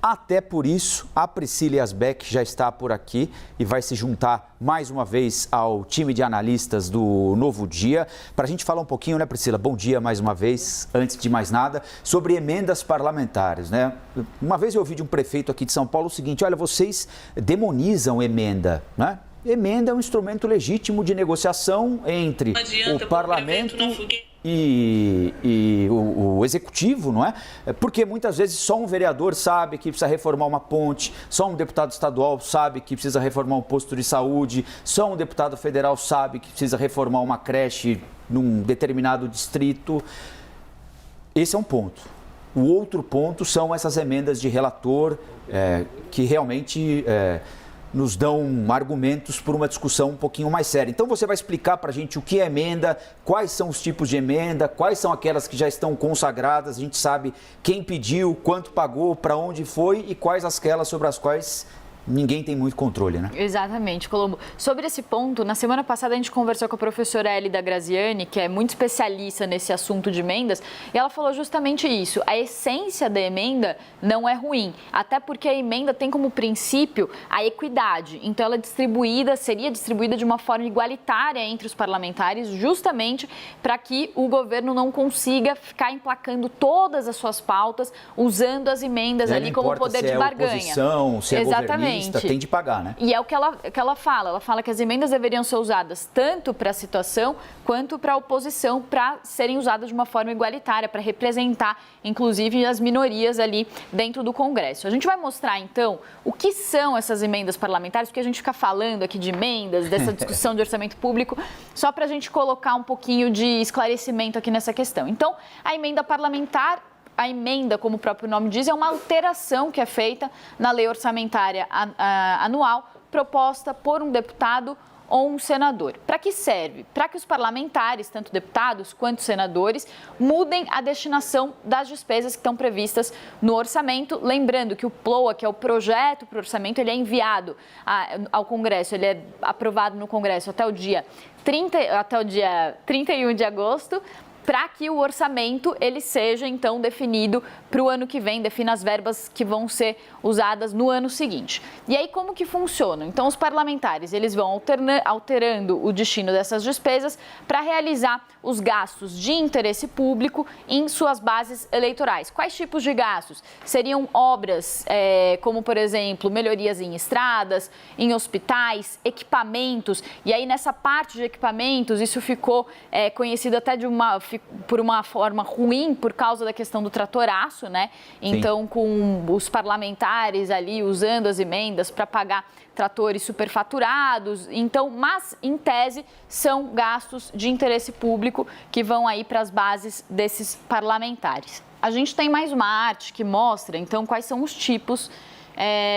Até por isso, a Priscila Yazbek já está por aqui e vai se juntar mais uma vez ao time de analistas do Novo Dia, para a gente falar um pouquinho, né, Priscila? Bom dia mais uma vez, antes de mais nada, sobre emendas parlamentares, né? Uma vez eu ouvi de um prefeito aqui de São Paulo o seguinte: olha, vocês demonizam emenda, né? Emenda é um instrumento legítimo de negociação entre o parlamento e o executivo, não é? Porque muitas vezes só um vereador sabe que precisa reformar uma ponte, só um deputado estadual sabe que precisa reformar um posto de saúde, só um deputado federal sabe que precisa reformar uma creche num determinado distrito. Esse é um ponto. O outro ponto são essas emendas de relator que realmente nos dão argumentos por uma discussão um pouquinho mais séria. Então você vai explicar para a gente o que é emenda, quais são os tipos de emenda, quais são aquelas que já estão consagradas, a gente sabe quem pediu, quanto pagou, para onde foi e quais aquelas sobre as quais ninguém tem muito controle, né? Exatamente, Colombo. Sobre esse ponto, na semana passada a gente conversou com a professora Elida Graziani, que é muito especialista nesse assunto de emendas, e ela falou justamente isso. A essência da emenda não é ruim, até porque a emenda tem como princípio a equidade. Então ela seria distribuída de uma forma igualitária entre os parlamentares, justamente para que o governo não consiga ficar emplacando todas as suas pautas, usando as emendas ali como poder de barganha. Oposição, se é governista, tem de pagar, né? E é o que ela fala. Ela fala que as emendas deveriam ser usadas tanto para a situação quanto para a oposição, para serem usadas de uma forma igualitária, para representar, inclusive, as minorias ali dentro do Congresso. A gente vai mostrar, então, o que são essas emendas parlamentares, porque a gente fica falando aqui de emendas, dessa discussão de orçamento público, só para a gente colocar um pouquinho de esclarecimento aqui nessa questão. Então, a emenda parlamentar, a emenda, como o próprio nome diz, é uma alteração que é feita na lei orçamentária anual proposta por um deputado ou um senador. Para que serve? Para que os parlamentares, tanto deputados quanto senadores, mudem a destinação das despesas que estão previstas no orçamento. Lembrando que o PLOA, que é o projeto para o orçamento, ele é enviado ao Congresso, ele é aprovado no Congresso até o dia 31 de agosto, para que o orçamento ele seja, então, definido para o ano que vem, defina as verbas que vão ser usadas no ano seguinte. E aí, como que funciona? Então, os parlamentares, eles vão alterando o destino dessas despesas para realizar os gastos de interesse público em suas bases eleitorais. Quais tipos de gastos? Seriam obras, como, por exemplo, melhorias em estradas, em hospitais, equipamentos. E aí, nessa parte de equipamentos, isso ficou conhecido até por uma forma ruim por causa da questão do tratoraço, né? Então, sim, com os parlamentares ali usando as emendas para pagar tratores superfaturados. Então, mas, em tese, são gastos de interesse público que vão aí para as bases desses parlamentares. A gente tem mais uma arte que mostra, então, quais são os tipos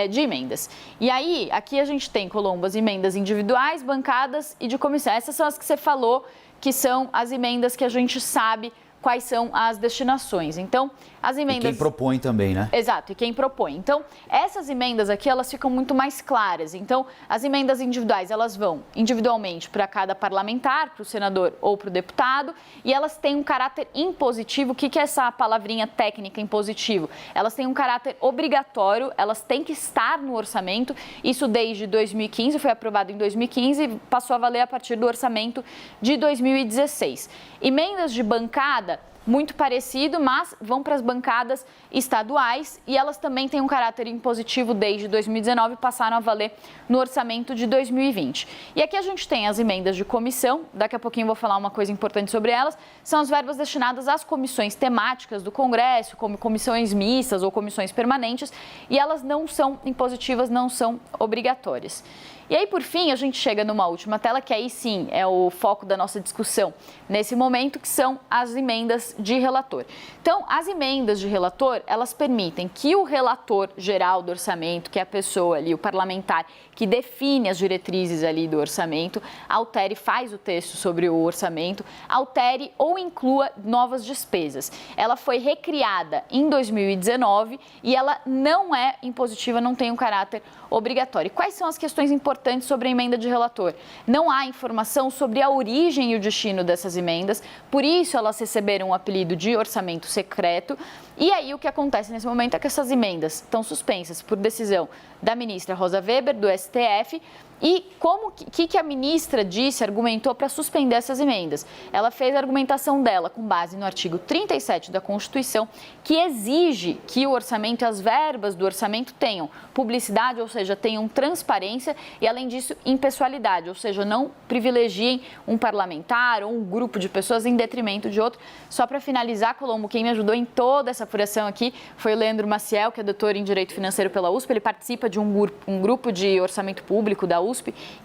de emendas. E aí, aqui a gente tem, Colombo, as emendas individuais, bancadas e de comissão. Essas são as que você falou, que são as emendas que a gente sabe quais são as destinações. Então, as emendas... E quem propõe também, né? Exato, e quem propõe. Então, essas emendas aqui, elas ficam muito mais claras. Então, as emendas individuais, elas vão individualmente para cada parlamentar, para o senador ou para o deputado, e elas têm um caráter impositivo. O que é essa palavrinha técnica impositivo? Elas têm um caráter obrigatório, elas têm que estar no orçamento. Isso desde 2015, foi aprovado em 2015 e passou a valer a partir do orçamento de 2016. Emendas de bancada, muito parecido, mas vão para as bancadas estaduais e elas também têm um caráter impositivo desde 2019 e passaram a valer no orçamento de 2020. E aqui a gente tem as emendas de comissão, daqui a pouquinho eu vou falar uma coisa importante sobre elas, são as verbas destinadas às comissões temáticas do Congresso, como comissões mistas ou comissões permanentes, e elas não são impositivas, não são obrigatórias. E aí, por fim, a gente chega numa última tela, que aí sim é o foco da nossa discussão nesse momento, que são as emendas de relator. Então, as emendas de relator, elas permitem que o relator geral do orçamento, que é a pessoa ali, o parlamentar, que define as diretrizes ali do orçamento, altere, faz o texto sobre o orçamento, altere ou inclua novas despesas. Ela foi recriada em 2019 e ela não é impositiva, não tem um caráter obrigatório. Quais são as questões importantes sobre a emenda de relator? Não há informação sobre a origem e o destino dessas emendas, por isso elas receberam o apelido de orçamento secreto. E aí o que acontece nesse momento é que essas emendas estão suspensas por decisão da ministra Rosa Weber, do STF. E o que a ministra disse, argumentou para suspender essas emendas? Ela fez a argumentação dela com base no artigo 37 da Constituição, que exige que o orçamento e as verbas do orçamento tenham publicidade, ou seja, tenham transparência e, além disso, impessoalidade, ou seja, não privilegiem um parlamentar ou um grupo de pessoas em detrimento de outro. Só para finalizar, Colombo, quem me ajudou em toda essa apuração aqui foi o Leandro Maciel, que é doutor em Direito Financeiro pela USP. Ele participa de um grupo de orçamento público da USP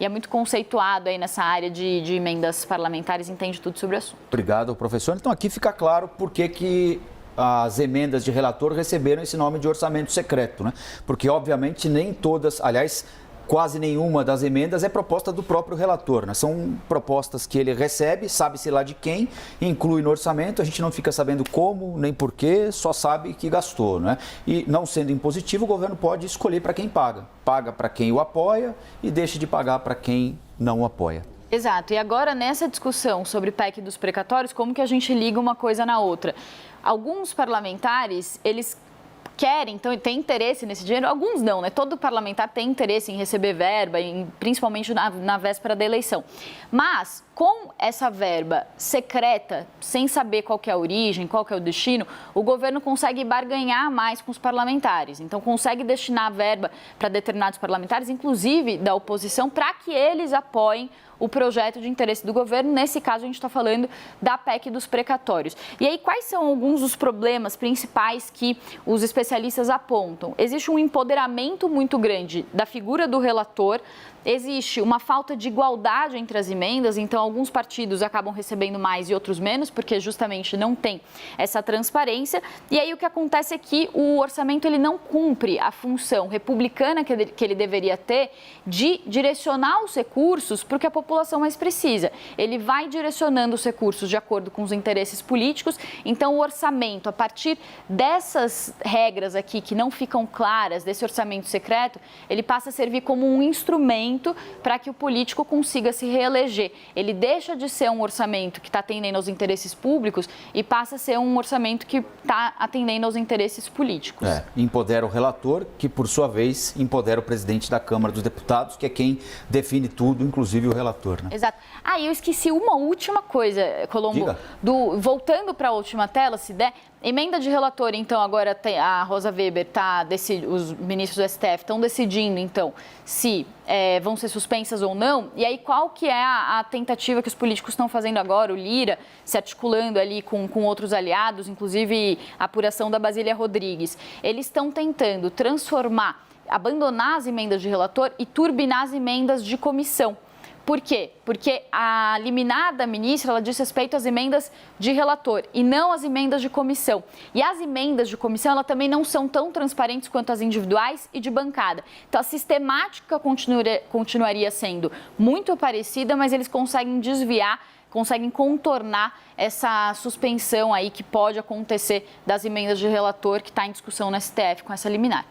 e é muito conceituado aí nessa área de emendas parlamentares, entende tudo sobre o assunto. Obrigado, professor. Então aqui fica claro por que as emendas de relator receberam esse nome de orçamento secreto, né? Porque obviamente nem todas, aliás, quase nenhuma das emendas é proposta do próprio relator, né? São propostas que ele recebe, sabe-se lá de quem, inclui no orçamento, a gente não fica sabendo como, nem porquê, só sabe que gastou, né? E não sendo impositivo, o governo pode escolher para quem paga. Paga para quem o apoia e deixa de pagar para quem não o apoia. Exato. E agora, nessa discussão sobre PEC dos precatórios, como que a gente liga uma coisa na outra? Alguns parlamentares, eles querem, então, tem interesse nesse dinheiro, alguns não, né? Todo parlamentar tem interesse em receber verba, principalmente na véspera da eleição. Mas, com essa verba secreta, sem saber qual que é a origem, qual que é o destino, o governo consegue barganhar mais com os parlamentares. Então, consegue destinar a verba para determinados parlamentares, inclusive da oposição, para que eles apoiem o projeto de interesse do governo. Nesse caso, a gente está falando da PEC dos precatórios. E aí, quais são alguns dos problemas principais que os especialistas apontam? Existe um empoderamento muito grande da figura do relator, existe uma falta de igualdade entre as emendas, então alguns partidos acabam recebendo mais e outros menos, porque justamente não tem essa transparência. E aí o que acontece é que o orçamento ele não cumpre a função republicana que ele deveria ter de direcionar os recursos para o que a população mais precisa. Ele vai direcionando os recursos de acordo com os interesses políticos, então o orçamento, a partir dessas regras aqui que não ficam claras, desse orçamento secreto, ele passa a servir como um instrumento para que o político consiga se reeleger. Ele deixa de ser um orçamento que está atendendo aos interesses públicos e passa a ser um orçamento que está atendendo aos interesses políticos. Empodera o relator, que por sua vez empodera o presidente da Câmara dos Deputados, que é quem define tudo, inclusive o relator, né? Exato. Eu esqueci uma última coisa, Colombo. Voltando para a última tela, se der. Emenda de relator, então, agora a Rosa Weber, os ministros do STF estão decidindo, então, se vão ser suspensas ou não. E aí, qual que é a tentativa que os políticos estão fazendo agora? O Lira se articulando ali com outros aliados, inclusive a apuração da Basília Rodrigues. Eles estão tentando abandonar as emendas de relator e turbinar as emendas de comissão. Por quê? Porque a liminar da ministra, ela diz respeito às emendas de relator e não às emendas de comissão. E as emendas de comissão, ela também não são tão transparentes quanto as individuais e de bancada. Então, a sistemática continuaria sendo muito parecida, mas eles conseguem desviar, conseguem contornar essa suspensão aí que pode acontecer das emendas de relator que está em discussão no STF com essa liminar.